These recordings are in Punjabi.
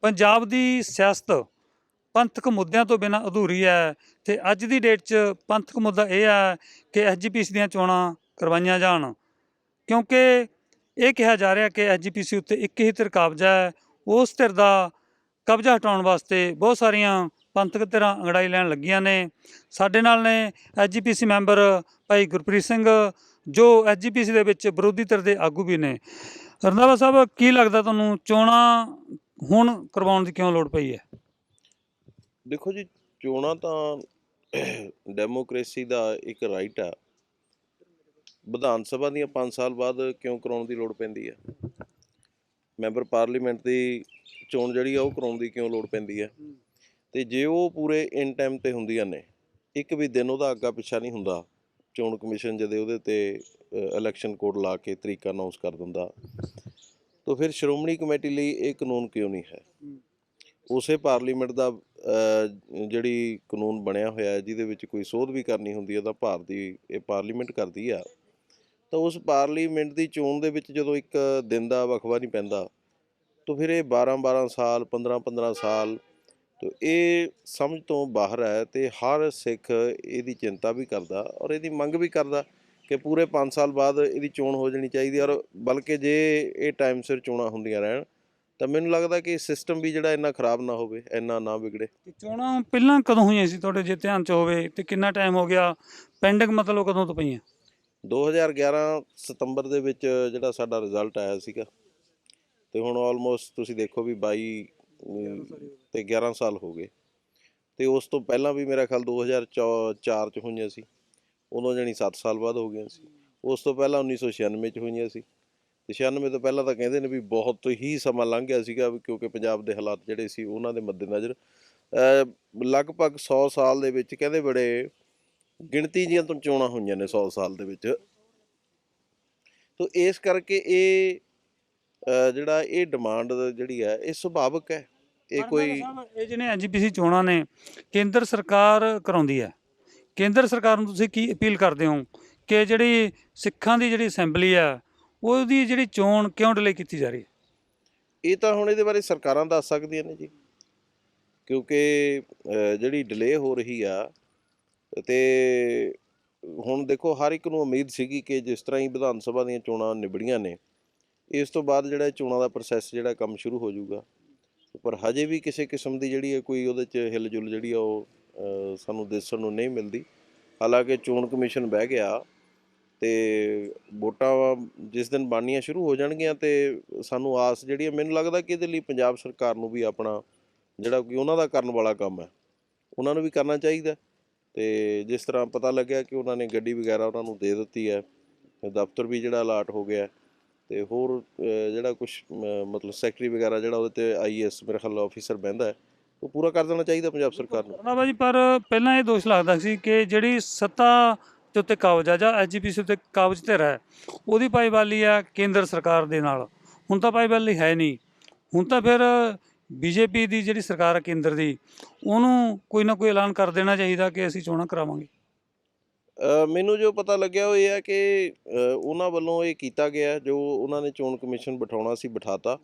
ਪੰਜਾਬ ਦੀ ਸਿਆਸਤ ਪੰਥਕ ਮੁੱਦਿਆਂ ਤੋਂ ਬਿਨਾਂ ਅਧੂਰੀ ਹੈ ਤੇ ਅੱਜ ਦੀ ਡੇਟ 'ਚ ਪੰਥਕ ਮੁੱਦਾ ਇਹ ਹੈ ਕਿ ਐਸਜੀਪੀਸੀ ਦੀਆਂ ਚੋਣਾਂ ਕਰਵਾਈਆਂ ਜਾਣ, ਕਿਉਂਕਿ ਇਹ ਕਿਹਾ ਜਾ ਰਿਹਾ ਕਿ ਐਸਜੀਪੀਸੀ ਉੱਤੇ ਇੱਕ ਹੀ ਧਿਰ ਕਾਬਜ਼ਾ ਹੈ। ਉਸ ਧਿਰ ਦਾ ਕਬਜ਼ਾ ਹਟਾਉਣ ਵਾਸਤੇ ਬਹੁਤ ਸਾਰੀਆਂ ਪੰਥਕ ਧਿਰਾਂ ਅੰਗੜਾਈ ਲੈਣ ਲੱਗੀਆਂ ਨੇ। ਸਾਡੇ ਨਾਲ ਨੇ ਐਸਜੀਪੀਸੀ ਮੈਂਬਰ ਭਾਈ ਗੁਰਪ੍ਰੀਤ ਸਿੰਘ, ਜੋ ਐਸਜੀਪੀਸੀ ਦੇ ਵਿੱਚ ਵਿਰੋਧੀ ਧਿਰ ਦੇ ਆਗੂ ਵੀ ਨੇ। ਰੰਧਾਵਾ ਸਾਹਿਬ, ਕੀ ਲੱਗਦਾ ਤੁਹਾਨੂੰ, ਚੋਣਾਂ ਹੁਣ ਕਰਵਾਉਣ ਦੀ ਕਿਉਂ ਲੋੜ ਪਈ ਹੈ? ਦੇਖੋ ਜੀ, ਚੋਣਾਂ ਤਾਂ ਡੈਮੋਕ੍ਰੇਸੀ ਦਾ ਇੱਕ ਰਾਈਟ ਆ। ਵਿਧਾਨ ਸਭਾ ਦੀਆਂ 5 ਸਾਲ ਬਾਅਦ ਕਿਉਂ ਕਰਾਉਣ ਦੀ ਲੋੜ ਪੈਂਦੀ ਹੈ? ਮੈਂਬਰ ਪਾਰਲੀਮੈਂਟ ਦੀ ਚੋਣ ਜਿਹੜੀ ਆ ਉਹ ਕਰਾਉਣ ਦੀ ਕਿਉਂ ਲੋੜ ਪੈਂਦੀ ਹੈ? ਤੇ ਜੇ ਉਹ ਪੂਰੇ ਇਨ ਟਾਈਮ ਤੇ ਹੁੰਦੀਆਂ ਨੇ, ਇੱਕ ਵੀ ਦਿਨ ਉਹਦਾ ਅੱਗਾ ਪਿੱਛਾ ਨਹੀਂ ਹੁੰਦਾ, ਚੋਣ ਕਮਿਸ਼ਨ ਜਦੇ ਉਹਦੇ ਤੇ ਇਲੈਕਸ਼ਨ ਕੋਡ ਲਾ ਕੇ ਤਰੀਕਾ ਅਨਾਊਂਸ ਕਰ ਦਿੰਦਾ, ਤਾਂ ਫਿਰ ਸ਼੍ਰੋਮਣੀ ਕਮੇਟੀ ਲਈ ਇਹ ਕਾਨੂੰਨ ਕਿਉਂ ਨਹੀਂ ਹੈ? ਉਸੇ ਪਾਰਲੀਮੈਂਟ ਦਾ ਜਿਹੜੀ ਕਾਨੂੰਨ ਬਣਿਆ ਹੋਇਆ ਜਿਹਦੇ ਵਿੱਚ ਕੋਈ ਸੋਧ ਵੀ ਕਰਨੀ ਹੁੰਦੀ ਹੈ ਤਾਂ ਭਾਰਤੀ ਇਹ ਪਾਰਲੀਮੈਂਟ ਕਰਦੀ ਆ। ਤਾਂ ਉਸ ਪਾਰਲੀਮੈਂਟ ਦੀ ਚੋਣ ਦੇ ਵਿੱਚ ਜਦੋਂ ਇੱਕ ਦਿਨ ਦਾ ਵਕਫਾ ਨਹੀਂ ਪੈਂਦਾ ਤਾਂ ਫਿਰ ਇਹ 12-12 ਸਾਲ, 15-15 ਸਾਲ, ਤਾਂ ਇਹ ਸਮਝ ਤੋਂ ਬਾਹਰ ਹੈ। ਅਤੇ ਹਰ ਸਿੱਖ ਇਹਦੀ ਚਿੰਤਾ ਵੀ ਕਰਦਾ ਔਰ ਇਹਦੀ ਮੰਗ ਵੀ ਕਰਦਾ ਕਿ ਪੂਰੇ 5 ਸਾਲ ਬਾਅਦ ਇਹਦੀ ਚੋਣ ਹੋ ਜਾਣੀ ਚਾਹੀਦੀ। ਔਰ ਬਲਕਿ ਜੇ ਇਹ ਟਾਈਮ ਸਿਰ ਚੋਣਾਂ ਹੁੰਦੀਆਂ ਰਹਿਣ ਤਾਂ ਮੈਨੂੰ ਲੱਗਦਾ ਕਿ ਸਿਸਟਮ ਵੀ ਜਿਹੜਾ ਇੰਨਾ ਖਰਾਬ ਨਾ ਹੋਵੇ, ਇੰਨਾ ਨਾ ਵਿਗੜੇ। ਚੋਣਾਂ ਪਹਿਲਾਂ ਕਦੋਂ ਹੋਈਆਂ ਸੀ ਤੁਹਾਡੇ ਜੇ ਧਿਆਨ 'ਚ ਹੋਵੇ, ਤੇ ਕਿੰਨਾ ਟਾਈਮ ਹੋ ਗਿਆ? ਪੈਂਡਿੰਗ ਮਤਲਬ ਕਦੋਂ ਤੋਂ ਪਈਆਂ? 2011 ਸਤੰਬਰ ਦੇ ਵਿੱਚ ਜਿਹੜਾ ਸਾਡਾ ਰਿਜ਼ਲਟ ਆਇਆ ਸੀਗਾ, ਅਤੇ ਹੁਣ ਆਲਮੋਸਟ ਤੁਸੀਂ ਦੇਖੋ ਵੀ 22 ਤੇ 11 ਸਾਲ ਹੋ ਗਏ। ਅਤੇ ਉਸ ਤੋਂ ਪਹਿਲਾਂ ਵੀ ਮੇਰਾ ਖਿਆਲ 2004 'ਚ ਹੋਈਆਂ ਸੀ, ਉਦੋਂ ਜਾਣੀ 7 ਸਾਲ ਬਾਅਦ ਹੋ ਗਈਆਂ ਸੀ। ਉਸ ਤੋਂ ਪਹਿਲਾਂ 1996 'ਚ ਹੋਈਆਂ ਸੀ, ਅਤੇ 96 ਤੋਂ ਪਹਿਲਾਂ ਤਾਂ ਕਹਿੰਦੇ ਨੇ ਵੀ ਬਹੁਤ ਹੀ ਸਮਾਂ ਲੰਘ ਗਿਆ ਸੀਗਾ, ਕਿਉਂਕਿ ਪੰਜਾਬ ਦੇ ਹਾਲਾਤ ਜਿਹੜੇ ਸੀ ਉਹਨਾਂ ਦੇ ਮੱਦੇਨਜ਼ਰ ਲਗਭਗ 100 ਸਾਲ ਦੇ ਵਿੱਚ ਕਹਿੰਦੇ ਬੜੇ ਗਿਣਤੀ ਦੀਆਂ ਤੋਂ ਚੋਣਾਂ ਹੋਈਆਂ ਨੇ 100 ਸਾਲ ਦੇ ਵਿੱਚ। ਤੋ ਇਸ ਕਰਕੇ ਇਹ ਜਿਹੜਾ ਇਹ ਡਿਮਾਂਡ ਜਿਹੜੀ ਹੈ ਇਹ ਸੁਭਾਵਿਕ ਹੈ। ਇਹ ਕੋਈ ਇਹ ਜਿਹਨੇ ਐਸਜੀਪੀਸੀ ਚੋਣਾਂ ਨੇ ਕੇਂਦਰ ਸਰਕਾਰ ਕਰਾਉਂਦੀ ਹੈ, ਕੇਂਦਰ ਸਰਕਾਰ ਨੂੰ ਤੁਸੀਂ ਕੀ ਅਪੀਲ ਕਰਦੇ ਹੋ ਕਿ ਜਿਹੜੀ ਸਿੱਖਾਂ ਦੀ ਜਿਹੜੀ ਅਸੈਂਬਲੀ ਆ ਉਹਦੀ ਜਿਹੜੀ ਚੋਣ ਕਿਉਂ ਡਿਲੇ ਕੀਤੀ ਜਾ ਰਹੀ ਹੈ? ਇਹ ਤਾਂ ਹੁਣ ਇਹਦੇ ਬਾਰੇ ਸਰਕਾਰਾਂ ਦੱਸ ਸਕਦੀਆਂ ਨੇ ਜੀ, ਕਿਉਂਕਿ ਜਿਹੜੀ ਡਿਲੇ ਹੋ ਰਹੀ ਆ। ਅਤੇ ਹੁਣ ਦੇਖੋ, ਹਰ ਇੱਕ ਨੂੰ ਉਮੀਦ ਸੀਗੀ ਕਿ ਜਿਸ ਤਰ੍ਹਾਂ ਹੀ ਵਿਧਾਨ ਸਭਾ ਦੀਆਂ ਚੋਣਾਂ ਨਿਬੜੀਆਂ ਨੇ, ਇਸ ਤੋਂ ਬਾਅਦ ਜਿਹੜਾ ਚੋਣਾਂ ਦਾ ਪ੍ਰੋਸੈਸ ਜਿਹੜਾ ਕੰਮ ਸ਼ੁਰੂ ਹੋ ਜਾਊਗਾ। ਪਰ ਹਜੇ ਵੀ ਕਿਸੇ ਕਿਸਮ ਦੀ ਜਿਹੜੀ ਹੈ ਕੋਈ ਉਹਦੇ 'ਚ ਹਿਲ ਜੁਲ ਜਿਹੜੀ ਆ ਉਹ ਸਾਨੂੰ ਦੇਖਣ ਨੂੰ ਨਹੀਂ ਮਿਲਦੀ। ਹਾਲਾਂਕਿ ਚੋਣ ਕਮਿਸ਼ਨ ਬਹਿ ਗਿਆ ਅਤੇ ਵੋਟਾਂ ਜਿਸ ਦਿਨ ਬਣਨੀਆਂ ਸ਼ੁਰੂ ਹੋ ਜਾਣਗੀਆਂ ਅਤੇ ਸਾਨੂੰ ਆਸ ਜਿਹੜੀ ਹੈ, ਮੈਨੂੰ ਲੱਗਦਾ ਕਿ ਇਹਦੇ ਲਈ ਪੰਜਾਬ ਸਰਕਾਰ ਨੂੰ ਵੀ ਆਪਣਾ ਜਿਹੜਾ ਕਿ ਉਹਨਾਂ ਦਾ ਕਰਨ ਵਾਲਾ ਕੰਮ ਹੈ ਉਹਨਾਂ ਨੂੰ ਵੀ ਕਰਨਾ ਚਾਹੀਦਾ। ਅਤੇ ਜਿਸ ਤਰ੍ਹਾਂ ਪਤਾ ਲੱਗਿਆ ਕਿ ਉਹਨਾਂ ਨੇ ਗੱਡੀ ਵਗੈਰਾ ਉਹਨਾਂ ਨੂੰ ਦੇ ਦਿੱਤੀ ਹੈ, ਦਫ਼ਤਰ ਵੀ ਜਿਹੜਾ ਅਲਾਟ ਹੋ ਗਿਆ, ਅਤੇ ਹੋਰ ਜਿਹੜਾ ਕੁਛ ਮਤਲਬ ਸੈਕਟਰੀ ਵਗੈਰਾ ਜਿਹੜਾ ਉਹਦੇ 'ਤੇ IAS ਮੇਰੇ ਖਿਆਲ ਆਫਿਸਰ ਬਹਿੰਦਾ ਹੈ, ਉਹ ਪੂਰਾ ਕਰ ਦੇਣਾ ਚਾਹੀਦਾ ਪੰਜਾਬ ਸਰਕਾਰ ਨੂੰ। ਰੰਧਾਵਾ ਜੀ, ਪਰ ਪਹਿਲਾਂ ਇਹ ਦੋਸ਼ ਲੱਗਦਾ ਸੀ ਕਿ ਜਿਹੜੀ ਸੱਤਾ ਦੇ ਉੱਤੇ ਕਾਬਜ਼ ਆ ਜਾਂ ਐਸਜੀਪੀਸੀ ਉੱਤੇ ਕਾਬਜ਼ ਧਿਰ ਹੈ ਉਹਦੀ ਭਾਈਵਾਲੀ ਆ ਕੇਂਦਰ ਸਰਕਾਰ ਦੇ ਨਾਲ। ਹੁਣ ਤਾਂ ਭਾਈਵਾਲੀ ਹੈ ਨਹੀਂ, ਹੁਣ ਤਾਂ ਫਿਰ ਬੀਜੇਪੀ ਦੀ ਜਿਹੜੀ ਸਰਕਾਰ ਹੈ ਕੇਂਦਰ ਦੀ, ਉਹਨੂੰ ਕੋਈ ਨਾ ਕੋਈ ਐਲਾਨ ਕਰ ਦੇਣਾ ਚਾਹੀਦਾ ਕਿ ਅਸੀਂ ਚੋਣਾਂ ਕਰਾਵਾਂਗੇ। ਮੈਨੂੰ ਜੋ ਪਤਾ ਲੱਗਿਆ ਉਹ ਇਹ ਹੈ ਕਿ ਉਹਨਾਂ ਵੱਲੋਂ ਇਹ ਕੀਤਾ ਗਿਆ, ਜੋ ਉਹਨਾਂ ਨੇ ਚੋਣ ਕਮਿਸ਼ਨ ਬਿਠਾਉਣਾ ਸੀ ਬਿਠਾਤਾ।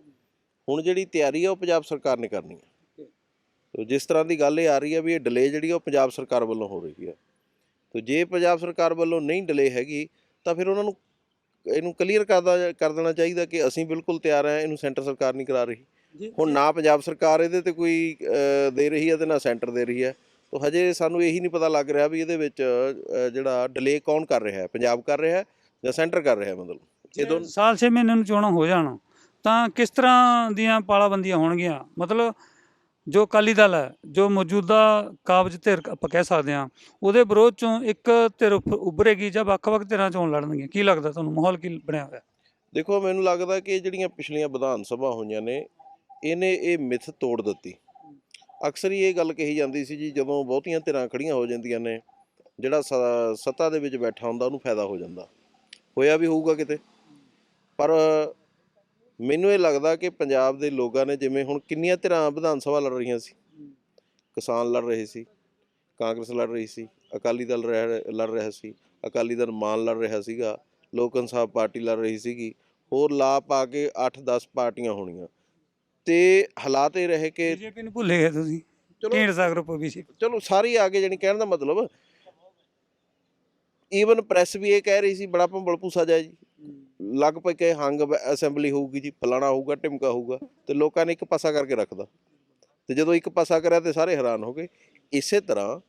ਹੁਣ ਜਿਹੜੀ ਤਿਆਰੀ ਆ ਉਹ ਪੰਜਾਬ ਸਰਕਾਰ ਨੇ ਕਰਨੀ ਹੈ। ਜਿਸ ਤਰ੍ਹਾਂ ਦੀ ਗੱਲ ਇਹ ਆ ਰਹੀ ਹੈ ਵੀ ਇਹ ਡਿਲੇ ਜਿਹੜੀ ਉਹ ਪੰਜਾਬ ਸਰਕਾਰ ਵੱਲੋਂ ਹੋ ਰਹੀ ਹੈ, ਅਤੇ ਜੇ ਪੰਜਾਬ ਸਰਕਾਰ ਵੱਲੋਂ ਨਹੀਂ ਡਿਲੇ ਹੈਗੀ ਤਾਂ ਫਿਰ ਉਹਨਾਂ ਨੂੰ ਇਹਨੂੰ ਕਲੀਅਰ ਕਰ ਦੇਣਾ ਚਾਹੀਦਾ ਕਿ ਅਸੀਂ ਬਿਲਕੁਲ ਤਿਆਰ ਹਾਂ, ਇਹਨੂੰ ਸੈਂਟਰ ਸਰਕਾਰ ਨਹੀਂ ਕਰਾ ਰਹੀ। ਹੁਣ ਨਾ ਪੰਜਾਬ ਸਰਕਾਰ ਇਹਦੇ 'ਤੇ ਕੋਈ ਦੇ ਰਹੀ ਹੈ ਅਤੇ ਨਾ ਸੈਂਟਰ ਦੇ ਰਹੀ ਹੈ। ਤਾਂ ਹਜੇ ਸਾਨੂੰ ਇਹੀ ਨਹੀਂ ਪਤਾ ਲੱਗ ਰਿਹਾ ਵੀ ਇਹਦੇ ਵਿੱਚ ਜਿਹੜਾ ਡਿਲੇ ਕੌਣ ਕਰ ਰਿਹਾ ਹੈ, ਪੰਜਾਬ ਕਰ ਰਿਹਾ ਜਾਂ ਸੈਂਟਰ ਕਰ ਰਿਹਾ। ਮਤਲਬ ਇਹ ਦੋਨੋਂ ਸਾਲ 6 ਮਹੀਨੇ ਨੂੰ ਚੋਣਾਂ ਹੋ ਜਾਣ ਤਾਂ ਕਿਸ ਤਰ੍ਹਾਂ ਦੀਆਂ ਪਾਲਾਬੰਦੀਆਂ ਹੋਣਗੀਆਂ? ਮਤਲਬ ਜੋ ਅਕਾਲੀ ਦਲ ਹੈ, ਜੋ ਮੌਜੂਦਾ ਕਾਬਜ਼ ਧਿਰ ਆਪਾਂ ਕਹਿ ਸਕਦੇ ਹਾਂ, ਉਹਦੇ ਵਿਰੋਧ 'ਚੋਂ ਇੱਕ ਧਿਰ ਉੱਭਰੇਗੀ ਜਾਂ ਵੱਖ-ਵੱਖ ਧਿਰਾਂ ਚੋਣ ਲੜਨਗੀਆਂ? ਕੀ ਲੱਗਦਾ ਤੁਹਾਨੂੰ, ਮਾਹੌਲ ਕੀ ਬਣਿਆ ਹੋਇਆ? ਦੇਖੋ, ਮੈਨੂੰ ਲੱਗਦਾ ਕਿ ਜਿਹੜੀਆਂ ਪਿਛਲੀਆਂ ਵਿਧਾਨ ਸਭਾ ਹੋਈਆਂ ਨੇ ਇਹਨੇ ਇਹ ਮਿੱਥ ਤੋੜ ਦਿੱਤੀ। ਅਕਸਰ ਹੀ ਇਹ ਗੱਲ ਕਹੀ ਜਾਂਦੀ ਸੀ ਜੀ, ਜਦੋਂ ਬਹੁਤੀਆਂ ਧਿਰਾਂ ਖੜੀਆਂ ਹੋ ਜਾਂਦੀਆਂ ਨੇ, ਜਿਹੜਾ ਸੱਤਾ ਦੇ ਵਿੱਚ ਬੈਠਾ ਹੁੰਦਾ ਉਹਨੂੰ ਫਾਇਦਾ ਹੋ ਜਾਂਦਾ। ਹੋਇਆ ਵੀ ਹੋਊਗਾ ਕਿਤੇ, ਪਰ ਮੈਨੂੰ ਇਹ ਲੱਗਦਾ ਕਿ ਪੰਜਾਬ ਦੇ ਲੋਕਾਂ ਨੇ, ਜਿਵੇਂ ਹੁਣ ਕਿੰਨੀਆਂ ਧਿਰਾਂ ਵਿਧਾਨ ਸਭਾ ਲੜ ਰਹੀਆਂ ਸੀ, ਕਿਸਾਨ ਲੜ ਰਹੇ ਸੀ, ਕਾਂਗਰਸ ਲੜ ਰਹੀ ਸੀ, ਅਕਾਲੀ ਦਲ ਲੜ ਰਿਹਾ ਸੀ, ਅਕਾਲੀ ਦਲ ਮਾਨ ਲੜ ਰਿਹਾ ਸੀਗਾ, ਲੋਕ ਇਨਸਾਫ ਪਾਰਟੀ ਲੜ ਰਹੀ ਸੀਗੀ, ਹੋਰ ਲਾ ਪਾ ਕੇ 8-10 ਪਾਰਟੀਆਂ ਹੋਣੀਆਂ। ਤੇ ਹਾਲਾਤ ਇਹ ਰਹੇ ਕਿ ਬੀਜੇਪੀ ਨੂੰ ਭੁੱਲੇ ਗਏ ਤੁਸੀਂ, ਚਲੋ ਢੀਂਡਸਾ ਗਰੁੱਪ ਬੀਜੇਪੀ। ਚਲੋ ਸਾਰੇ ਆ ਗਏ, ਜਾਣੀ ਕਹਿਣ ਦਾ ਮਤਲਬ ਈਵਨ ਪ੍ਰੈਸ ਵੀ ਇਹ ਕਹਿ ਰਹੀ ਸੀ ਬੜਾ ਭੰਬਲ ਭੂਸਾ ਜਾਏ ਜੀ, ਲਗਭਗ ਕਿ ਹੰਗ ਅਸੈਂਬਲੀ ਹੋਊਗੀ ਜੀ, ਫਲਾਣਾ ਹੋਊਗਾ, ਢਿਮਕਾ ਹੋਊਗਾ, ਤੇ ਲੋਕਾਂ ਨੇ ਇੱਕ ਪਾਸਾ ਕਰਕੇ ਰੱਖਦਾ। ਤੇ ਜਦੋਂ ਇੱਕ ਪਾਸਾ ਕਰਿਆ ਤੇ ਸਾਰੇ ਹੈਰਾਨ ਹੋ ਗਏ। ਇਸੇ ਤਰ੍ਹਾਂ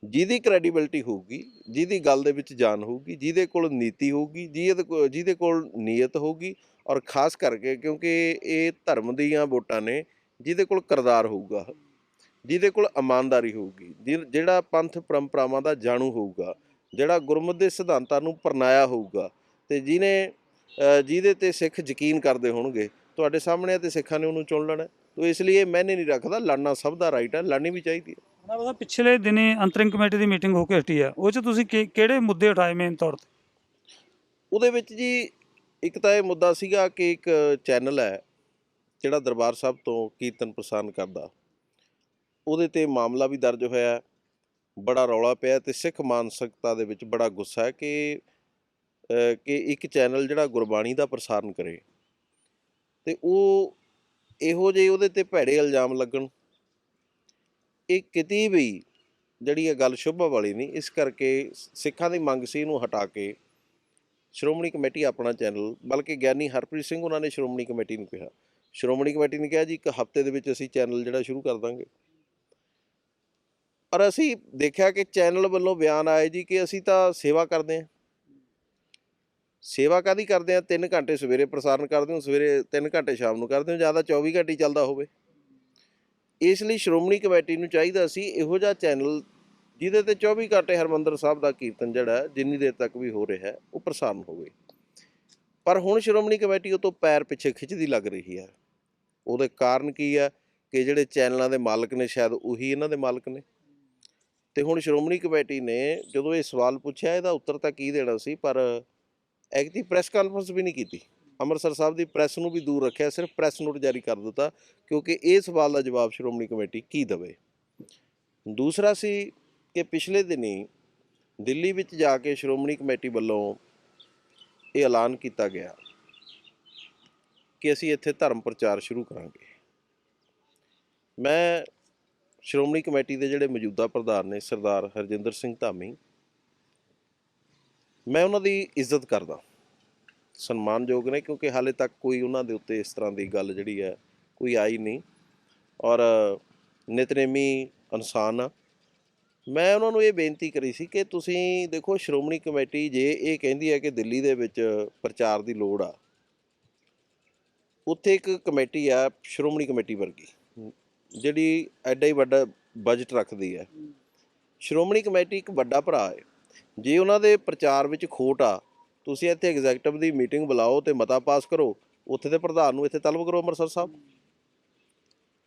ਜਿਹਦੀ ਕ੍ਰੈਡੀਬਿਲਿਟੀ ਹੋਊਗੀ, ਜਿਹਦੀ ਗੱਲ ਦੇ ਵਿੱਚ ਜਾਨ ਹੋਊਗੀ, ਜਿਹਦੇ ਕੋਲ ਨੀਤੀ ਹੋਊਗੀ, ਜਿਹਦੇ ਕੋਲ ਨੀਅਤ ਹੋਊਗੀ, ਔਰ ਖਾਸ ਕਰਕੇ ਕਿਉਂਕਿ ਇਹ ਧਰਮ ਦੀਆਂ ਵੋਟਾਂ ਨੇ, ਜਿਹਦੇ ਕੋਲ ਕਿਰਦਾਰ ਹੋਊਗਾ, ਜਿਹਦੇ ਕੋਲ ਇਮਾਨਦਾਰੀ ਹੋਊਗੀ, ਜਿਹੜਾ ਪੰਥ ਪਰੰਪਰਾਵਾਂ ਦਾ ਜਾਣੂ ਹੋਊਗਾ, ਜਿਹੜਾ ਗੁਰਮਤਿ ਦੇ ਸਿਧਾਂਤਾਂ ਨੂੰ ਅਪਣਾਇਆ ਹੋਊਗਾ, ਤੇ ਜਿਹਦੇ ਤੇ ਸਿੱਖ ਯਕੀਨ ਕਰਦੇ ਹੋਣਗੇ, ਤੁਹਾਡੇ ਸਾਹਮਣੇ ਤੇ ਸਿੱਖਾਂ ਨੇ ਉਹਨੂੰ ਚੁਣ ਲੈਣਾ। ਤੋ ਇਸ ਲਈ ਇਹ ਮੈਨੇ ਨਹੀਂ ਰੱਖਦਾ, ਲੜਨਾ ਸਭ ਦਾ ਰਾਈਟ ਹੈ, ਲੜਨੀ ਵੀ ਚਾਹੀਦੀ ਹੈ। ਉਹਨਾਂ ਪਤਾ ਪਿਛਲੇ ਦਿਨੀ ਅੰਤਰਿੰਗ ਕਮੇਟੀ ਦੀ ਮੀਟਿੰਗ ਹੋ ਕੇ ਹਟੀ ਆ, ਉਹ 'ਚ ਤੁਸੀਂ ਕਿਹੜੇ ਮੁੱਦੇ ਉਠਾਏ ਮੇਨ ਤੌਰ 'ਤੇ? ਉਹਦੇ ਵਿੱਚ ਜੀ ਇੱਕ ਤਾਂ ਇਹ ਮੁੱਦਾ ਸੀਗਾ ਕਿ ਇੱਕ ਚੈਨਲ ਹੈ ਜਿਹੜਾ ਦਰਬਾਰ ਸਾਹਿਬ ਤੋਂ ਕੀਰਤਨ ਪ੍ਰਸਾਰਣ ਕਰਦਾ, ਉਹਦੇ 'ਤੇ ਮਾਮਲਾ ਵੀ ਦਰਜ ਹੋਇਆ, ਬੜਾ ਰੌਲਾ ਪਿਆ, ਤੇ ਸਿੱਖ ਮਾਨਸਿਕਤਾ ਦੇ ਵਿੱਚ ਬੜਾ ਗੁੱਸਾ ਹੈ ਕਿ ਇੱਕ ਚੈਨਲ ਜਿਹੜਾ ਗੁਰਬਾਣੀ ਦਾ ਪ੍ਰਸਾਰਣ ਕਰੇ, ਤੇ ਉਹ ਇਹੋ ਜਿਹੇ ਉਹਦੇ 'ਤੇ ਭੈੜੇ ਇਲਜ਼ਾਮ ਲੱਗਣ, ਇਹ ਕਿਤੇ ਵੀ ਜਿਹੜੀ ਇਹ ਗੱਲ ਸ਼ੋਭਾ ਵਾਲੀ ਨਹੀਂ। ਇਸ ਕਰਕੇ ਸਿੱਖਾਂ ਦੀ ਮੰਗ ਸੀ ਇਹਨੂੰ ਹਟਾ ਕੇ ਸ਼੍ਰੋਮਣੀ ਕਮੇਟੀ ਆਪਣਾ ਚੈਨਲ, ਬਲਕਿ ਗਿਆਨੀ ਹਰਪ੍ਰੀਤ ਸਿੰਘ ਉਹਨਾਂ ਨੇ ਸ਼੍ਰੋਮਣੀ ਕਮੇਟੀ ਨੂੰ ਕਿਹਾ, ਸ਼੍ਰੋਮਣੀ ਕਮੇਟੀ ਨੇ ਕਿਹਾ ਜੀ ਇੱਕ ਹਫ਼ਤੇ ਦੇ ਵਿੱਚ ਅਸੀਂ ਚੈਨਲ ਜਿਹੜਾ ਸ਼ੁਰੂ ਕਰ ਦਾਂਗੇ। ਪਰ ਅਸੀਂ ਦੇਖਿਆ ਕਿ ਚੈਨਲ ਵੱਲੋਂ ਬਿਆਨ ਆਏ ਜੀ ਕਿ ਅਸੀਂ ਤਾਂ ਸੇਵਾ ਕਰਦੇ ਹਾਂ। ਸੇਵਾ ਕਾਹਦੀ ਕਰਦੇ ਹਾਂ? 3 ਘੰਟੇ ਸਵੇਰੇ ਪ੍ਰਸਾਰਣ ਕਰਦੇ ਹੋ, ਸਵੇਰੇ 3 ਘੰਟੇ ਸ਼ਾਮ ਨੂੰ ਕਰਦੇ ਹੋ, ਜ਼ਿਆਦਾ 24 ਘੰਟੇ ਹੀ ਚੱਲਦਾ ਹੋਵੇ। ਇਸ ਲਈ ਸ਼੍ਰੋਮਣੀ ਕਮੇਟੀ ਨੂੰ ਚਾਹੀਦਾ ਸੀ ਇਹੋ ਜਿਹਾ ਚੈਨਲ ਜਿਹਦੇ 'ਤੇ 24 ਘੰਟੇ ਹਰਿਮੰਦਰ ਸਾਹਿਬ ਦਾ ਕੀਰਤਨ ਜਿਹੜਾ ਜਿੰਨੀ ਦੇਰ ਤੱਕ ਵੀ ਹੋ ਰਿਹਾ ਉਹ ਪ੍ਰਸਾਰਣ ਹੋਵੇ। ਪਰ ਹੁਣ ਸ਼੍ਰੋਮਣੀ ਕਮੇਟੀ ਉਹ ਤੋਂ ਪੈਰ ਪਿੱਛੇ ਖਿੱਚਦੀ ਲੱਗ ਰਹੀ ਹੈ। ਉਹਦੇ ਕਾਰਨ ਕੀ ਹੈ ਕਿ ਜਿਹੜੇ ਚੈਨਲਾਂ ਦੇ ਮਾਲਕ ਨੇ ਸ਼ਾਇਦ ਉਹੀ ਇਹਨਾਂ ਦੇ ਮਾਲਕ ਨੇ। ਤੇ ਹੁਣ ਸ਼੍ਰੋਮਣੀ ਕਮੇਟੀ ਨੇ ਜਦੋਂ ਇਹ ਸਵਾਲ ਪੁੱਛਿਆ, ਇਹਦਾ ਉੱਤਰ ਤਾਂ ਕੀ ਦੇਣਾ ਸੀ, ਪਰ ਐਕਟੀ ਪ੍ਰੈਸ ਕਾਨਫਰੰਸ ਵੀ ਨਹੀਂ ਕੀਤੀ। ਅੰਮ੍ਰਿਤਸਰ ਸਾਹਿਬ ਦੀ ਪ੍ਰੈਸ ਨੂੰ ਵੀ ਦੂਰ ਰੱਖਿਆ, ਸਿਰਫ ਪ੍ਰੈਸ ਨੋਟ ਜਾਰੀ ਕਰ ਦਿੱਤਾ, ਕਿਉਂਕਿ ਇਹ ਸਵਾਲ ਦਾ ਜਵਾਬ ਸ਼੍ਰੋਮਣੀ ਕਮੇਟੀ ਕੀ ਦੇਵੇ। ਦੂਸਰਾ ਸੀ ਕਿ ਪਿਛਲੇ ਦਿਨੀ ਦਿੱਲੀ ਵਿੱਚ ਜਾ ਕੇ ਸ਼੍ਰੋਮਣੀ ਕਮੇਟੀ ਵੱਲੋਂ ਇਹ ਐਲਾਨ ਕੀਤਾ ਗਿਆ ਕਿ ਅਸੀਂ ਇੱਥੇ ਧਰਮ ਪ੍ਰਚਾਰ ਸ਼ੁਰੂ ਕਰਾਂਗੇ। ਮੈਂ ਸ਼੍ਰੋਮਣੀ ਕਮੇਟੀ ਦੇ ਜਿਹੜੇ ਮੌਜੂਦਾ ਪ੍ਰਧਾਨ ਨੇ ਸਰਦਾਰ ਹਰਜਿੰਦਰ ਸਿੰਘ ਧਾਮੀ, ਮੈਂ ਉਹਨਾਂ ਦੀ ਇੱਜ਼ਤ ਕਰਦਾ, ਸਨਮਾਨਯੋਗ ਨੇ, ਕਿਉਂਕਿ ਹਾਲੇ ਤੱਕ ਕੋਈ ਉਹਨਾਂ ਦੇ ਉੱਤੇ ਇਸ ਤਰ੍ਹਾਂ ਦੀ ਗੱਲ ਜਿਹੜੀ ਹੈ ਕੋਈ ਆਈ ਨਹੀਂ, ਔਰ ਨਿਤਨੇਮੀ ਇਨਸਾਨ ਆ। ਮੈਂ ਉਹਨਾਂ ਨੂੰ ਇਹ ਬੇਨਤੀ ਕਰੀ ਸੀ ਕਿ ਤੁਸੀਂ ਦੇਖੋ, ਸ਼੍ਰੋਮਣੀ ਕਮੇਟੀ ਜੇ ਇਹ ਕਹਿੰਦੀ ਹੈ ਕਿ ਦਿੱਲੀ ਦੇ ਵਿੱਚ ਪ੍ਰਚਾਰ ਦੀ ਲੋੜ ਆ, ਉੱਥੇ ਇੱਕ ਕਮੇਟੀ ਆ ਸ਼੍ਰੋਮਣੀ ਕਮੇਟੀ ਵਰਗੀ ਜਿਹੜੀ ਐਡਾ ਹੀ ਵੱਡਾ ਬਜਟ ਰੱਖਦੀ ਹੈ। ਸ਼੍ਰੋਮਣੀ ਕਮੇਟੀ ਇੱਕ ਵੱਡਾ ਭਰਾ ਹੈ। ਜੇ ਉਹਨਾਂ ਦੇ ਪ੍ਰਚਾਰ ਵਿੱਚ ਖੋਟ ਆ, ਤੁਸੀਂ ਇੱਥੇ ਐਗਜ਼ੈਕਟਿਵ ਦੀ ਮੀਟਿੰਗ ਬੁਲਾਓ ਤੇ ਮਤਾ ਪਾਸ ਕਰੋ, ਉੱਥੇ ਦੇ ਪ੍ਰਧਾਨ ਨੂੰ ਇੱਥੇ ਤਲਬ ਕਰੋ ਅੰਮ੍ਰਿਤਸਰ ਸਾਹਿਬ।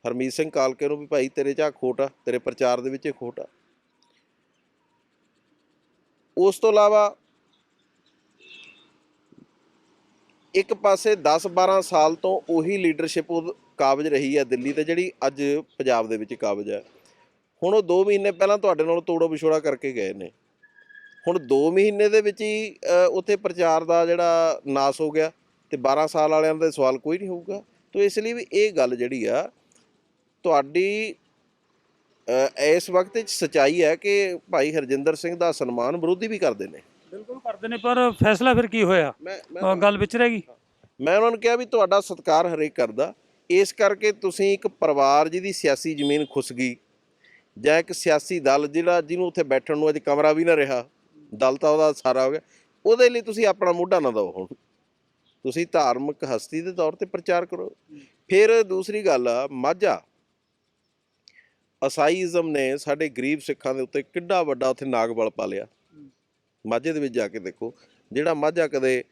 ਹਰਮੀਤ ਸਿੰਘ ਕਾਲਕੇ ਨੂੰ ਵੀ ਭਾਈ ਤੇਰੇ 'ਚ ਖੋਟ ਆ, ਤੇਰੇ ਪ੍ਰਚਾਰ ਦੇ ਵਿੱਚ ਇਹ ਖੋਟ ਆ। ਉਸ ਤੋਂ ਇਲਾਵਾ ਇੱਕ ਪਾਸੇ 10-12 ਸਾਲ ਤੋਂ ਉਹੀ ਲੀਡਰਸ਼ਿਪ ਕਾਬਜ਼ ਰਹੀ ਹੈ ਦਿੱਲੀ ਤੇ, ਜਿਹੜੀ ਅੱਜ ਪੰਜਾਬ ਦੇ ਵਿੱਚ ਕਾਬਜ਼ ਹੈ। ਹੁਣ ਉਹ 2 ਮਹੀਨੇ ਪਹਿਲਾਂ ਤੁਹਾਡੇ ਨਾਲ ਤੋੜੋ ਵਿਛੋੜਾ ਕਰਕੇ ਗਏ ਨੇ। ਹੁਣ 2 ਮਹੀਨੇ ਦੇ ਵਿੱਚ ਹੀ ਉੱਥੇ ਪ੍ਰਚਾਰ ਦਾ ਜਿਹੜਾ ਨਾਸ ਹੋ ਗਿਆ, ਤੇ 12 ਸਾਲ ਵਾਲਿਆਂ ਦੇ ਸਵਾਲ ਕੋਈ ਨਹੀਂ ਹੋਊਗਾ। ਤੋ ਇਸ ਲਈ ਵੀ ਇਹ ਗੱਲ ਜਿਹੜੀ ਆ ਤੁਹਾਡੀ ਇਸ ਵਕਤ 'ਚ ਸੱਚਾਈ ਹੈ ਕਿ ਭਾਈ ਹਰਜਿੰਦਰ ਸਿੰਘ ਦਾ ਸਨਮਾਨ ਵਿਰੋਧੀ ਵੀ ਕਰਦੇ ਨੇ। ਬਿਲਕੁਲ ਕਰਦੇ ਨੇ, ਪਰ ਫੈਸਲਾ ਫਿਰ ਕੀ ਹੋਇਆ? ਗੱਲ ਵਿੱਚ ਰਹਿ ਗਈ। ਮੈਂ ਉਹਨਾਂ ਨੂੰ ਕਿਹਾ ਵੀ ਤੁਹਾਡਾ ਸਤਿਕਾਰ ਹਰੇਕ ਕਰਦਾ, ਇਸ ਕਰਕੇ ਤੁਸੀਂ ਇੱਕ ਪਰਿਵਾਰ ਜਿਹਦੀ ਸਿਆਸੀ ਜ਼ਮੀਨ ਖੁੱਸ ਗਈ, ਜਾਂ ਇੱਕ ਸਿਆਸੀ ਦਲ ਜਿਹਨੂੰ ਉੱਥੇ ਬੈਠਣ ਨੂੰ ਅੱਜ ਕਮਰਾ ਵੀ ਨਾ ਰਿਹਾ, ਦਲ ਤਾਂ ਉਹਦਾ ਸਾਰਾ ਹੋ ਗਿਆ, ਉਹਦੇ ਲਈ ਤੁਸੀਂ ਆਪਣਾ ਮੋਢਾ ਨਾ ਦਿਓ। ਹੁਣ ਤੁਸੀਂ ਧਾਰਮਿਕ ਹਸਤੀ ਦੇ ਤੌਰ 'ਤੇ ਪ੍ਰਚਾਰ ਕਰੋ। ਫਿਰ ਦੂਸਰੀ ਗੱਲ ਆ, ਮਾਝਾ ਈਸਾਈਜ਼ਮ ਨੇ ਸਾਡੇ ਗਰੀਬ ਸਿੱਖਾਂ ਦੇ ਉੱਤੇ ਕਿੱਡਾ ਵੱਡਾ ਉੱਥੇ ਨਾਗਬਲ ਪਾ ਲਿਆ। ਮਾਝੇ ਦੇ ਵਿੱਚ ਜਾ ਕੇ ਦੇਖੋ, ਜਿਹੜਾ ਮਾਝਾ ਕਦੇ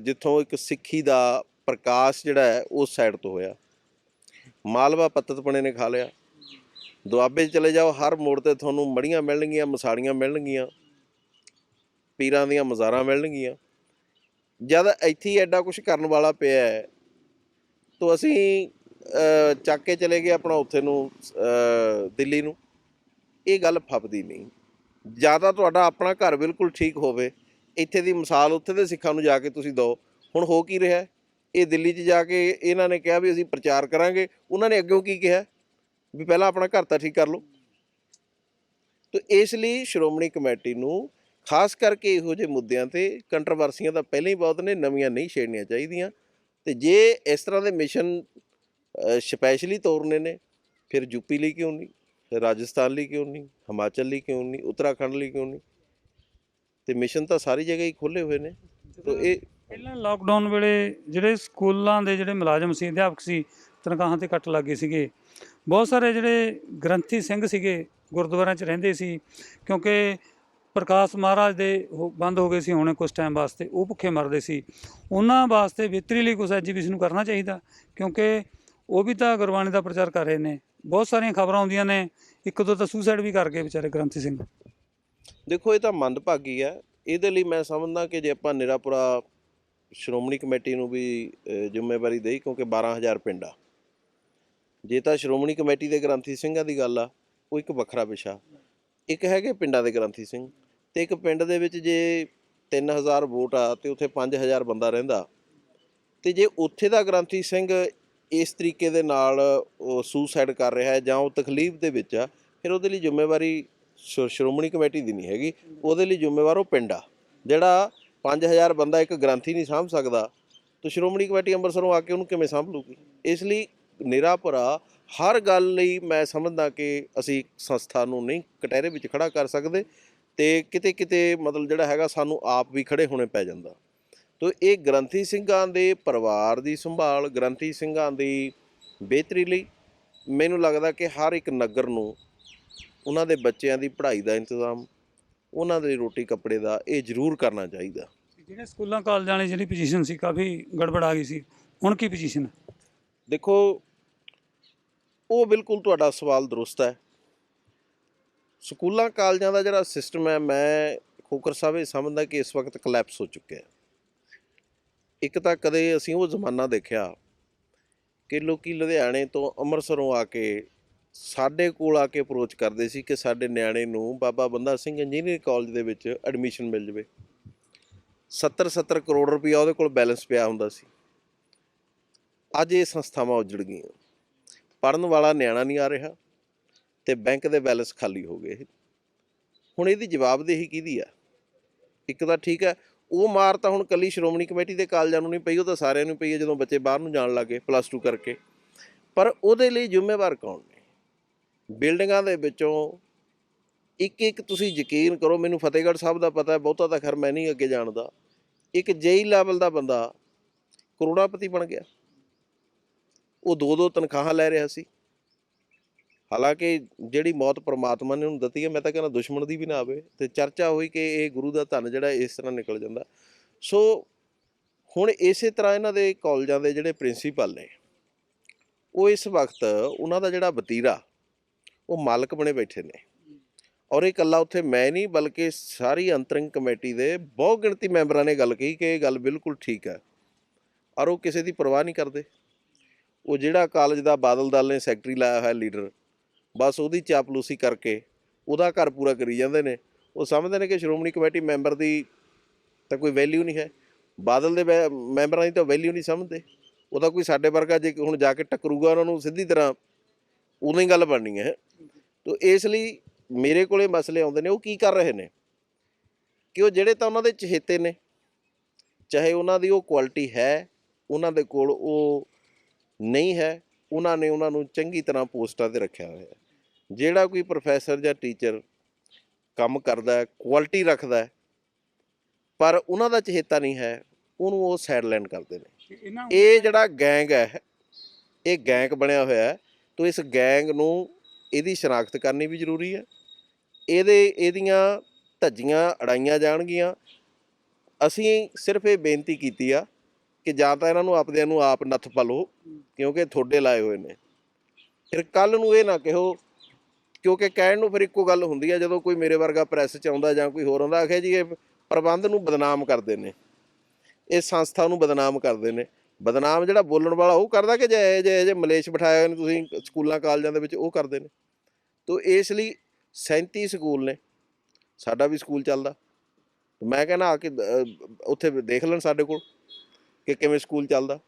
ਜਿੱਥੋਂ ਇੱਕ ਸਿੱਖੀ ਦਾ ਪ੍ਰਕਾਸ਼ ਜਿਹੜਾ ਹੈ ਉਸ ਸਾਈਡ ਤੋਂ ਹੋਇਆ, ਮਾਲਵਾ ਪੱਤਤਪਣੇ ਨੇ ਖਾ ਲਿਆ। ਦੁਆਬੇ 'ਚ ਚਲੇ ਜਾਓ, ਹਰ ਮੋੜ 'ਤੇ ਤੁਹਾਨੂੰ ਮੜੀਆਂ ਮਿਲਣਗੀਆਂ, ਮਸਾੜੀਆਂ ਮਿਲਣਗੀਆਂ, ਪੀਰਾਂ ਦੀਆਂ ਮਜ਼ਾਰਾਂ ਮਿਲਣਗੀਆਂ। ਜਦ ਇੱਥੇ ਹੀ ਐਡਾ ਕੁਛ ਕਰਨ ਵਾਲਾ ਪਿਆ ਹੈ, ਤਾਂ ਅਸੀਂ ਚੱਕ ਕੇ ਚਲੇ ਗਏ ਆਪਣਾ ਉੱਥੇ ਨੂੰ ਦਿੱਲੀ ਨੂੰ। ਇਹ ਗੱਲ ਫੱਬਦੀ ਨਹੀਂ। ਜਾਂ ਤਾਂ ਤੁਹਾਡਾ ਆਪਣਾ ਘਰ ਬਿਲਕੁਲ ਠੀਕ ਹੋਵੇ, ਇੱਥੇ ਦੀ ਮਿਸਾਲ ਉੱਥੇ ਦੇ ਸਿੱਖਾਂ ਨੂੰ ਜਾ ਕੇ ਤੁਸੀਂ ਦਿਓ। ਹੁਣ ਹੋ ਕੀ ਰਿਹਾ? ਇਹ ਦਿੱਲੀ 'ਚ ਜਾ ਕੇ ਇਹਨਾਂ ਨੇ ਕਿਹਾ ਵੀ ਅਸੀਂ ਪ੍ਰਚਾਰ ਕਰਾਂਗੇ, ਉਹਨਾਂ ਨੇ ਅੱਗੋਂ ਕੀ ਕਿਹਾ ਵੀ ਪਹਿਲਾਂ ਆਪਣਾ ਘਰ ਤਾਂ ਠੀਕ ਕਰ ਲਓ। ਤਾਂ ਇਸ ਲਈ ਸ਼੍ਰੋਮਣੀ ਕਮੇਟੀ ਨੂੰ ਖਾਸ ਕਰਕੇ ਇਹੋ ਜਿਹੇ ਮੁੱਦਿਆਂ 'ਤੇ ਕੰਟਰੋਵਰਸੀਆਂ ਤਾਂ ਪਹਿਲਾਂ ਹੀ ਬਹੁਤ ਨੇ, ਨਵੀਆਂ ਨਹੀਂ ਛੇੜਨੀਆਂ ਚਾਹੀਦੀਆਂ। ਅਤੇ ਜੇ ਇਸ ਤਰ੍ਹਾਂ ਦੇ ਮਿਸ਼ਨ ਸਪੈਸ਼ਲੀ ਤੋਰਨੇ ਨੇ, ਫਿਰ ਯੂਪੀ ਲਈ ਕਿਉਂ ਨਹੀਂ, ਫਿਰ ਰਾਜਸਥਾਨ ਲਈ ਕਿਉਂ ਨਹੀਂ, ਹਿਮਾਚਲ ਲਈ ਕਿਉਂ ਨਹੀਂ, ਉੱਤਰਾਖੰਡ ਲਈ ਕਿਉਂ ਨਹੀਂ? ਅਤੇ ਮਿਸ਼ਨ ਤਾਂ ਸਾਰੀ ਜਗ੍ਹਾ ਹੀ ਖੋਲ੍ਹੇ ਹੋਏ ਨੇ। ਤਾਂ ਇਹ ਪਹਿਲਾਂ ਲਾਕਡਾਊਨ ਵੇਲੇ ਜਿਹੜੇ ਸਕੂਲਾਂ ਦੇ ਜਿਹੜੇ ਮੁਲਾਜ਼ਮ ਸੀ, ਅਧਿਆਪਕ ਸੀ, ਤਨਖਾਹਾਂ 'ਤੇ ਕੱਟ ਲੱਗੇ ਸੀਗੇ। ਬਹੁਤ ਸਾਰੇ ਜਿਹੜੇ ਗ੍ਰੰਥੀ ਸਿੰਘ ਸੀਗੇ ਗੁਰਦੁਆਰਿਆਂ 'ਚ ਰਹਿੰਦੇ ਸੀ, ਕਿਉਂਕਿ ਪ੍ਰਕਾਸ਼ ਮਹਾਰਾਜ ਦੇ ਬੰਦ ਹੋ ਗਏ ਸੀ ਹੁਣੇ ਕੁਛ ਟਾਈਮ ਵਾਸਤੇ, ਉਹ ਭੁੱਖੇ ਮਰਦੇ ਸੀ। ਉਹਨਾਂ ਵਾਸਤੇ ਬਿਹਤਰੀ ਲਈ ਕੁਛ ਐਜੂਕੇਸ਼ਨ ਨੂੰ ਕਰਨਾ ਚਾਹੀਦਾ, ਕਿਉਂਕਿ ਉਹ ਵੀ ਤਾਂ ਗੁਰਬਾਣੀ ਦਾ ਪ੍ਰਚਾਰ ਕਰ ਰਹੇ ਨੇ। ਬਹੁਤ ਸਾਰੀਆਂ ਖਬਰਾਂ ਆਉਂਦੀਆਂ ਨੇ, ਇੱਕ ਦੋ ਤਾਂ ਸੁਸਾਈਡ ਵੀ ਕਰ ਗਏ ਵਿਚਾਰੇ ਗ੍ਰੰਥੀ ਸਿੰਘ। ਦੇਖੋ, ਇਹ ਤਾਂ ਮੰਦਭਾਗੀ ਹੈ। ਇਹਦੇ ਲਈ ਮੈਂ ਸਮਝਦਾ ਕਿ ਜੇ ਆਪਾਂ ਨਿਰਾਪੁਰਾ ਸ਼੍ਰੋਮਣੀ ਕਮੇਟੀ ਨੂੰ ਵੀ ਜ਼ਿੰਮੇਵਾਰੀ ਦੇਈ, ਕਿਉਂਕਿ 12,000 ਪਿੰਡ ਆ। ਜੇ ਤਾਂ ਸ਼੍ਰੋਮਣੀ ਕਮੇਟੀ ਦੇ ਗ੍ਰੰਥੀ ਸਿੰਘਾਂ ਦੀ ਗੱਲ ਆ, ਉਹ ਇੱਕ ਵੱਖਰਾ ਵਿਸ਼ਾ। ਇੱਕ ਹੈਗੇ ਪਿੰਡਾਂ ਦੇ ਗ੍ਰੰਥੀ ਸਿੰਘ, ਅਤੇ ਇੱਕ ਪਿੰਡ ਦੇ ਵਿੱਚ ਜੇ 3000 ਵੋਟ ਆ ਅਤੇ ਉੱਥੇ 5000 ਬੰਦਾ ਰਹਿੰਦਾ, ਅਤੇ ਜੇ ਉੱਥੇ ਦਾ ਗ੍ਰੰਥੀ ਸਿੰਘ ਇਸ ਤਰੀਕੇ ਦੇ ਨਾਲ ਉਹ ਸੁਸਾਈਡ ਕਰ ਰਿਹਾ ਹੈ ਜਾਂ ਉਹ ਤਕਲੀਫ ਦੇ ਵਿੱਚ ਆ, ਫਿਰ ਉਹਦੇ ਲਈ ਜ਼ਿੰਮੇਵਾਰੀ ਸ਼੍ਰੋਮਣੀ ਕਮੇਟੀ ਦੀ ਨਹੀਂ ਹੈਗੀ, ਉਹਦੇ ਲਈ ਜ਼ਿੰਮੇਵਾਰ ਉਹ ਪਿੰਡ ਆ। ਜਿਹੜਾ 5000 ਬੰਦਾ ਇੱਕ ਗ੍ਰੰਥੀ ਨਹੀਂ ਸਾਂਭ ਸਕਦਾ, ਤਾਂ ਸ਼੍ਰੋਮਣੀ ਕਮੇਟੀ ਅੰਮ੍ਰਿਤਸਰੋਂ ਆ ਕੇ ਉਹਨੂੰ ਕਿਵੇਂ ਸਾਂਭ ਲੂਗੀ? ਇਸ ਲਈ ਨਿਰਾਪੁਰਾ ਹਰ ਗੱਲ ਲਈ ਮੈਂ ਸਮਝਦਾ ਕਿ ਅਸੀਂ ਸੰਸਥਾ ਨੂੰ ਨਹੀਂ ਕਟਹਿਰੇ ਵਿੱਚ ਖੜ੍ਹਾ ਕਰ ਸਕਦੇ, ਅਤੇ ਕਿਤੇ ਕਿਤੇ ਮਤਲਬ ਜਿਹੜਾ ਹੈਗਾ ਸਾਨੂੰ ਆਪ ਵੀ ਖੜ੍ਹੇ ਹੋਣੇ ਪੈ ਜਾਂਦਾ। ਤੋ ਇਹ ਗ੍ਰੰਥੀ ਸਿੰਘਾਂ ਦੇ ਪਰਿਵਾਰ ਦੀ ਸੰਭਾਲ, ਗ੍ਰੰਥੀ ਸਿੰਘਾਂ ਦੀ ਬਿਹਤਰੀ ਲਈ ਮੈਨੂੰ ਲੱਗਦਾ ਕਿ ਹਰ ਇੱਕ ਨਗਰ ਨੂੰ ਉਹਨਾਂ ਦੇ ਬੱਚਿਆਂ ਦੀ ਪੜ੍ਹਾਈ ਦਾ ਇੰਤਜ਼ਾਮ, ਉਹਨਾਂ ਦੇ ਰੋਟੀ ਕੱਪੜੇ ਦਾ, ਇਹ ਜ਼ਰੂਰ ਕਰਨਾ ਚਾਹੀਦਾ। ਜਿਹੜੇ ਸਕੂਲਾਂ ਕਾਲਜਾਂ ਵਾਲੀ ਜਿਹੜੀ ਪੋਜੀਸ਼ਨ ਸੀ, ਕਾਫੀ ਗੜਬੜ ਆ ਗਈ ਸੀ, ਹੁਣ ਕੀ ਪੋਜੀਸ਼ਨ ਹੈ? ਦੇਖੋ, ਉਹ ਬਿਲਕੁਲ ਤੁਹਾਡਾ ਸਵਾਲ ਦਰੁਸਤ ਹੈ। ਸਕੂਲਾਂ ਕਾਲਜਾਂ ਦਾ ਜਿਹੜਾ ਸਿਸਟਮ ਹੈ, ਮੈਂ ਖੋਖਰ ਸਾਹਿਬ ਇਹ ਸਮਝਦਾ ਕਿ ਇਸ ਵਕਤ ਕਲੈਪਸ ਹੋ ਚੁੱਕਿਆ। ਇੱਕ ਤਾਂ ਕਦੇ ਅਸੀਂ ਉਹ ਜ਼ਮਾਨਾ ਦੇਖਿਆ ਕਿ ਲੋਕ ਲੁਧਿਆਣੇ ਤੋਂ ਅੰਮ੍ਰਿਤਸਰੋਂ ਆ ਕੇ ਸਾਡੇ ਕੋਲ ਆ ਕੇ ਅਪਰੋਚ ਕਰਦੇ ਸੀ ਕਿ ਸਾਡੇ ਨਿਆਣੇ ਨੂੰ ਬਾਬਾ ਬੰਦਾ ਸਿੰਘ ਇੰਜੀਨੀਅਰਿੰਗ ਕਾਲਜ ਦੇ ਵਿੱਚ ਐਡਮਿਸ਼ਨ ਮਿਲ ਜਾਵੇ। 70 ਕਰੋੜ ਰੁਪਈਆ ਉਹਦੇ ਕੋਲ ਬੈਲੈਂਸ ਪਿਆ ਹੁੰਦਾ ਸੀ। ਅੱਜ ਇਹ ਸੰਸਥਾਵਾਂ ਉੱਜੜ ਗਈਆਂ, ਪੜ੍ਹਨ ਵਾਲਾ ਨਿਆਣਾ ਨਹੀਂ ਆ ਰਿਹਾ ਅਤੇ ਬੈਂਕ ਦੇ ਬੈਲੈਂਸ ਖਾਲੀ ਹੋ ਗਏ। ਹੁਣ ਇਹਦੀ ਜਵਾਬਦੇਹੀ ਕਿਹਦੀ ਆ? ਇੱਕ ਤਾਂ ਠੀਕ ਹੈ, ਉਹ ਮਾਰ ਤਾਂ ਹੁਣ ਇਕੱਲੀ ਸ਼੍ਰੋਮਣੀ ਕਮੇਟੀ ਦੇ ਕਾਲਜਾਂ ਨੂੰ ਨਹੀਂ ਪਈ, ਉਹ ਤਾਂ ਸਾਰਿਆਂ ਨੂੰ ਪਈ ਹੈ ਜਦੋਂ ਬੱਚੇ ਬਾਹਰ ਨੂੰ ਜਾਣ ਲੱਗੇ +2 ਕਰਕੇ। ਪਰ ਉਹਦੇ ਲਈ ਜ਼ਿੰਮੇਵਾਰ ਕੌਣ ਨੇ? ਬਿਲਡਿੰਗਾਂ ਦੇ ਵਿੱਚੋਂ ਇੱਕ ਤੁਸੀਂ ਯਕੀਨ ਕਰੋ, ਮੈਨੂੰ ਫਤਿਹਗੜ੍ਹ ਸਾਹਿਬ ਦਾ ਪਤਾ, ਬਹੁਤਾ ਤਾਂ ਖੈਰ ਮੈਂ ਨਹੀਂ ਅੱਗੇ ਜਾਣਦਾ, ਇੱਕ JEE ਲੈਵਲ ਦਾ ਬੰਦਾ ਕਰੋੜਾਪਤੀ ਬਣ ਗਿਆ। ਉਹ 2-2 ਤਨਖਾਹਾਂ ਲੈ ਰਿਹਾ ਸੀ। ਹਾਲਾਂਕਿ ਜਿਹੜੀ ਮੌਤ ਪਰਮਾਤਮਾ ਨੇ ਉਹਨੂੰ ਦਿੱਤੀ ਹੈ, ਮੈਂ ਤਾਂ ਕਹਿੰਦਾ ਦੁਸ਼ਮਣ ਦੀ ਵੀ ਨਾ ਆਵੇ। ਅਤੇ ਚਰਚਾ ਹੋਈ ਕਿ ਇਹ ਗੁਰੂ ਦਾ ਧਨ ਜਿਹੜਾ ਇਸ ਤਰ੍ਹਾਂ ਨਿਕਲ ਜਾਂਦਾ। ਸੋ ਹੁਣ ਇਸੇ ਤਰ੍ਹਾਂ ਇਹਨਾਂ ਦੇ ਕਾਲਜਾਂ ਦੇ ਜਿਹੜੇ ਪ੍ਰਿੰਸੀਪਲ ਨੇ, ਉਹ ਇਸ ਵਕਤ ਉਹਨਾਂ ਦਾ ਜਿਹੜਾ ਵਤੀਰਾ ਉਹ ਮਾਲਕ ਬਣੇ ਬੈਠੇ ਨੇ। ਔਰ ਇਹ ਇਕੱਲਾ ਉੱਥੇ ਮੈਂ ਨਹੀਂ, ਬਲਕਿ ਸਾਰੀ ਅੰਤਰਿੰਗ ਕਮੇਟੀ ਦੇ ਬਹੁਤ ਗਿਣਤੀ ਮੈਂਬਰਾਂ ਨੇ ਗੱਲ ਕਹੀ ਕਿ ਇਹ ਗੱਲ ਬਿਲਕੁਲ ਠੀਕ ਹੈ। ਔਰ ਉਹ ਕਿਸੇ ਦੀ ਪਰਵਾਹ ਨਹੀਂ ਕਰਦੇ। ਉਹ ਜਿਹੜਾ ਕਾਲਜ ਦਾ ਬਾਦਲ ਦਲ ਨੇ ਸੈਕਟਰੀ ਲਾਇਆ ਹੋਇਆ ਲੀਡਰ, ਬਸ ਉਹਦੀ ਚਾਪਲੂਸੀ ਕਰਕੇ ਉਹਦਾ ਘਰ ਪੂਰਾ ਕਰੀ ਜਾਂਦੇ ਨੇ। ਉਹ ਸਮਝਦੇ ਨੇ ਕਿ ਸ਼੍ਰੋਮਣੀ ਕਮੇਟੀ ਮੈਂਬਰ ਦੀ ਤਾਂ ਕੋਈ ਵੈਲਿਊ ਨਹੀਂ ਹੈ, ਬਾਦਲ ਦੇ ਮੈਂਬਰਾਂ ਦੀ ਤਾਂ ਵੈਲਿਊ ਨਹੀਂ ਸਮਝਦੇ। ਉਹ ਤਾਂ ਕੋਈ ਸਾਡੇ ਵਰਗਾ ਜੇ ਹੁਣ ਜਾ ਕੇ ਟੱਕਰੂਗਾ ਉਹਨਾਂ ਨੂੰ ਸਿੱਧੀ ਤਰ੍ਹਾਂ, ਉਦੋਂ ਹੀ ਗੱਲ ਬਣਨੀ ਹੈ। ਤੋ ਇਸ ਲਈ ਮੇਰੇ ਕੋਲ ਮਸਲੇ ਆਉਂਦੇ ਨੇ, ਉਹ ਕੀ ਕਰ ਰਹੇ ਨੇ ਕਿ ਉਹ ਜਿਹੜੇ ਤਾਂ ਉਹਨਾਂ ਦੇ ਚਹੇਤੇ ਨੇ, ਚਾਹੇ ਉਹਨਾਂ ਦੀ ਉਹ ਕੁਆਲਿਟੀ ਹੈ, ਉਹਨਾਂ ਦੇ ਕੋਲ ਉਹ ਨਹੀਂ ਹੈ, ਉਹਨਾਂ ਨੇ ਉਹਨਾਂ ਨੂੰ ਚੰਗੀ ਤਰ੍ਹਾਂ ਪੋਸਟਾਂ 'ਤੇ ਰੱਖਿਆ ਹੋਇਆ। ਜਿਹੜਾ ਕੋਈ ਪ੍ਰੋਫੈਸਰ ਜਾਂ ਟੀਚਰ ਕੰਮ ਕਰਦਾ, ਕੁਆਲਿਟੀ ਰੱਖਦਾ, ਪਰ ਉਹਨਾਂ ਦਾ ਚਹੇਤਾ ਨਹੀਂ ਹੈ, ਉਹਨੂੰ ਉਹ ਸਾਈਡਲਾਈਨ ਕਰਦੇ ਨੇ। ਇਹ ਜਿਹੜਾ ਗੈਂਗ ਹੈ, ਇਹ ਗੈਂਗ ਬਣਿਆ ਹੋਇਆ ਹੈ। ਤੋ ਇਸ ਗੈਂਗ ਨੂੰ ਇਹਦੀ ਸ਼ਨਾਖਤ ਕਰਨੀ ਵੀ ਜ਼ਰੂਰੀ ਹੈ। ਇਹਦੀਆਂ ਧੱਜੀਆਂ ਅੜਾਈਆਂ ਜਾਣਗੀਆਂ। ਅਸੀਂ ਸਿਰਫ ਇਹ ਬੇਨਤੀ ਕੀਤੀ ਆ ਕਿ ਜਾਂ ਤਾਂ ਇਹਨਾਂ ਨੂੰ ਆਪਦਿਆਂ ਨੂੰ ਆਪ ਨੱਥ ਪਾ ਲਓ, ਕਿਉਂਕਿ ਤੁਹਾਡੇ ਲਾਏ ਹੋਏ ਨੇ। ਫਿਰ ਕੱਲ੍ਹ ਨੂੰ ਇਹ ਨਾ ਕਹੋ, ਕਿਉਂਕਿ ਕਹਿਣ ਨੂੰ ਫਿਰ ਇੱਕੋ ਗੱਲ ਹੁੰਦੀ ਹੈ, ਜਦੋਂ ਕੋਈ ਮੇਰੇ ਵਰਗਾ ਪ੍ਰੈਸ 'ਚ ਆਉਂਦਾ ਜਾਂ ਕੋਈ ਹੋਰ ਆਉਂਦਾ, ਆਖਿਆ ਜੀ ਇਹ ਪ੍ਰਬੰਧ ਨੂੰ ਬਦਨਾਮ ਕਰਦੇ ਨੇ, ਇਹ ਸੰਸਥਾ ਨੂੰ ਬਦਨਾਮ ਕਰਦੇ ਨੇ। ਬਦਨਾਮ ਜਿਹੜਾ ਬੋਲਣ ਵਾਲਾ ਉਹ ਕਰਦਾ ਕਿ ਜੇ ਮਲੇਸ਼ ਬਿਠਾਏ ਹੋਏ ਨੇ ਤੁਸੀਂ ਸਕੂਲਾਂ ਕਾਲਜਾਂ ਦੇ ਵਿੱਚ, ਉਹ ਕਰਦੇ ਨੇ। ਤੋ ਇਸ ਲਈ 37 ਸਕੂਲ ਨੇ, ਸਾਡਾ ਵੀ ਸਕੂਲ ਚੱਲਦਾ। ਮੈਂ ਕਹਿੰਦਾ ਆ ਕੇ ਉੱਥੇ ਦੇਖ ਲੈਣ ਸਾਡੇ ਕੋਲ ਕਿ ਕਿਵੇਂ ਸਕੂਲ ਚੱਲਦਾ।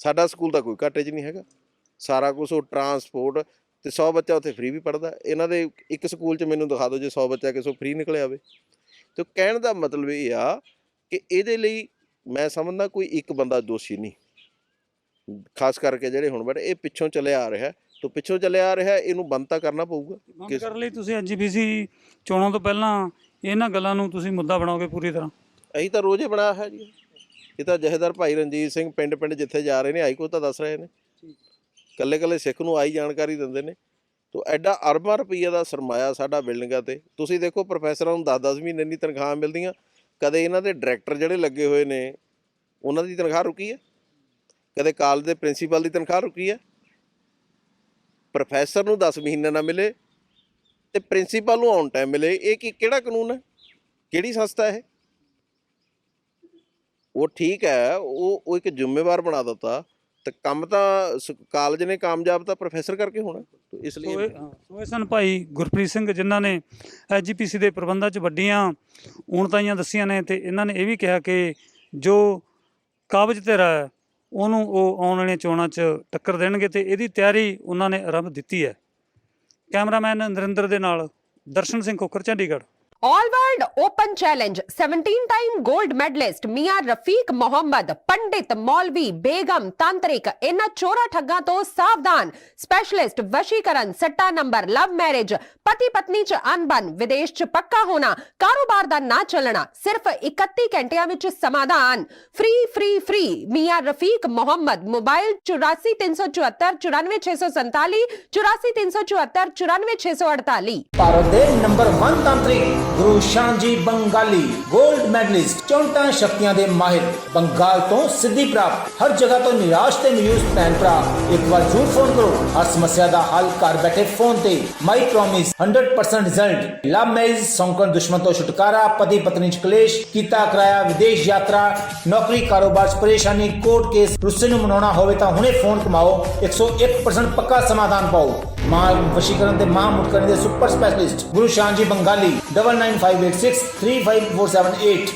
ਸਾਡਾ ਸਕੂਲ ਤਾਂ ਕੋਈ ਘਾਟੇ 'ਚ ਨਹੀਂ ਹੈਗਾ, ਸਾਰਾ ਕੁਝ ਉਹ ਟਰਾਂਸਪੋਰਟ ਤੇ 100 ਬੱਚਾ ਉੱਥੇ ਫ੍ਰੀ ਵੀ ਪੜ੍ਹਦਾ। ਇਹਨਾਂ ਦੇ ਇੱਕ ਸਕੂਲ 'ਚ ਮੈਨੂੰ ਦਿਖਾ ਦਿਓ ਜੇ 100 ਬੱਚਾ ਕਿਸੇ ਫ੍ਰੀ ਨਿਕਲਿਆ ਆਵੇ। ਤੇ ਕਹਿਣ ਦਾ ਮਤਲਬ ਇਹ ਆ ਕਿ ਇਹਦੇ ਲਈ ਮੈਂ ਸਮਝਦਾ ਕੋਈ ਇੱਕ ਬੰਦਾ ਦੋਸ਼ੀ ਨਹੀਂ, ਖਾਸ ਕਰਕੇ ਜਿਹੜੇ ਹੁਣ ਬੈਠੇ ਇਹ ਪਿੱਛੋਂ ਚੱਲਿਆ ਆ ਰਿਹਾ, ਤੋਂ ਪਿੱਛੋਂ ਚੱਲਿਆ ਆ ਰਿਹਾ, ਇਹਨੂੰ ਬੰਦ ਤਾਂ ਕਰਨਾ ਪਊਗਾ। ਬੰਦ ਕਰਨ ਲਈ ਤੁਸੀਂ ਐਜੀਪੀਸੀ ਚੋਣਾਂ ਤੋਂ ਪਹਿਲਾਂ ਇਹਨਾਂ ਗੱਲਾਂ ਨੂੰ ਤੁਸੀਂ ਮੁੱਦਾ ਬਣਾਓਗੇ ਪੂਰੀ ਤਰ੍ਹਾਂ? ਅਸੀਂ ਤਾਂ ਰੋਜ਼ ਹੀ ਬਣਾਇਆ ਹੈ ਜੀ। ਇਹ ਤਾਂ ਜਥੇਦਾਰ ਭਾਈ ਰਣਜੀਤ ਸਿੰਘ ਪਿੰਡ ਪਿੰਡ ਜਿੱਥੇ ਜਾ ਰਹੇ ਨੇ ਹਾਈ ਕੋਰਟ ਤਾਂ ਦੱਸ ਰਹੇ ਨੇ, ਕੱਲੇ ਕੱਲੇ ਸਿੱਖ ਨੂੰ ਆਈ ਜਾਣਕਾਰੀ ਦਿੰਦੇ ਨੇ। ਤੋ ਐਡਾ ਅਰਬਾਂ ਰੁਪਈਆ ਦਾ ਸਰਮਾਇਆ ਸਾਡਾ ਬਿਲਡਿੰਗਾਂ ਤੇ। ਤੁਸੀਂ ਦੇਖੋ ਪ੍ਰੋਫੈਸਰਾਂ ਨੂੰ 10-10 ਮਹੀਨੇ ਦੀ ਤਨਖਾਹ ਮਿਲਦੀਆਂ, ਕਦੇ ਇਹਨਾਂ ਦੇ ਡਾਇਰੈਕਟਰ ਜਿਹੜੇ ਲੱਗੇ ਹੋਏ ਨੇ ਉਹਨਾਂ ਦੀ ਤਨਖਾਹ ਰੁਕੀ ਹੈ, ਕਦੇ ਕਾਲਜ ਦੇ ਪ੍ਰਿੰਸੀਪਲ ਦੀ ਤਨਖਾਹ ਰੁਕੀ ਹੈ। ਪ੍ਰੋਫੈਸਰ ਨੂੰ 10 ਮਹੀਨੇ ਨਾ ਮਿਲੇ ਤੇ ਪ੍ਰਿੰਸੀਪਲ ਨੂੰ ਔਨ ਟਾਈਮ ਮਿਲੇ, ਇਹ ਕਿਹੜਾ ਕਾਨੂੰਨ ਹੈ, ਕਿਹੜੀ ਸੰਸਥਾ ਇਹ? ਉਹ ਠੀਕ ਹੈ, ਉਹ ਇੱਕ ਜ਼ਿੰਮੇਵਾਰ ਬਣਾ ਦਿੱਤਾ, ਤੇ ਕੰਮ ਤਾਂ ਕਾਲਜ ਨੇ ਕਾਮਯਾਬ ਤਾਂ ਪ੍ਰੋਫੈਸਰ ਕਰਕੇ ਹੋਣਾ। ਇਸ ਲਈ ਸੋ ਇਹ ਸਨ ਭਾਈ ਗੁਰਪ੍ਰੀਤ ਸਿੰਘ ਜਿਨ੍ਹਾਂ ਨੇ ਐਜੀਪੀਸੀ ਦੇ ਪ੍ਰਬੰਧਾਂ 'ਚ ਵੱਡੀਆਂ ਊਣਤਾਈਆਂ ਦੱਸੀਆਂ ਨੇ, ਤੇ ਇਹਨਾਂ ਨੇ ਇਹ ਵੀ ਕਿਹਾ ਕਿ ਜੋ ਕਾਬਜ਼ ਧਿਰ ਹੈ ਉਹਨੂੰ ਉਹ ਆਉਣ ਵਾਲੀਆਂ ਚੋਣਾਂ 'ਚ ਟੱਕਰ ਦੇਣਗੇ, ਤੇ ਇਹਦੀ ਤਿਆਰੀ ਉਹਨਾਂ ਨੇ ਆਰੰਭ ਦਿੱਤੀ ਹੈ। ਕੈਮਰਾਮੈਨ ਨਰਿੰਦਰ ਦੇ ਨਾਲ Darshan Singh Khokhar, Chandigarh. All world open challenge 17 time gold medalist मियां रफीक मोहम्मद, पंडित, मौलवी, बेगम, तांत्रिक, इन्हां चोरा ठग्गां तो सावधान। स्पेशलिस्ट वशीकरण, सट्टा नंबर, लव मैरिज, पति पत्नी च अनबन, विदेश च पक्का होना, कारोबार दा ना चलना, सिर्फ 31 घंटियां विच समाधान। फ्री फ्री फ्री मियां रफीक मोहम्मद। मोबाइल 84 374 94 647, 84 374 94 648। भारत दे नंबर 1 तांत्रिक गुरु शांजी बंगाली, गोल्ड मेडलिस्ट, 64 शक्तियां दे माहिर, बंगाल तो सिद्धि प्राप्त, हर जगह तो निराश ते मायूस भैन भरा एक बार जरूर फोन करो, हर समस्या दा हल घर बैठे फोन ते। My promise 100% result. Love marriage, सौंकन दुश्मन तो छुटकारा, पति पत्नी च कलेश, कीता कराया विदेश यात्रा, नौकरी कारोबार च परेशानी, कोर्ट केस, रुस्से नूं मनाउणा होवे तां हुणे फोन कमाओ, 101% पक्का समाधान पाओ। मां वशीकरण ते मां मुटकरण दे सुपर स्पेशलिस्ट गुरु शांजी बंगाली, 9958635478।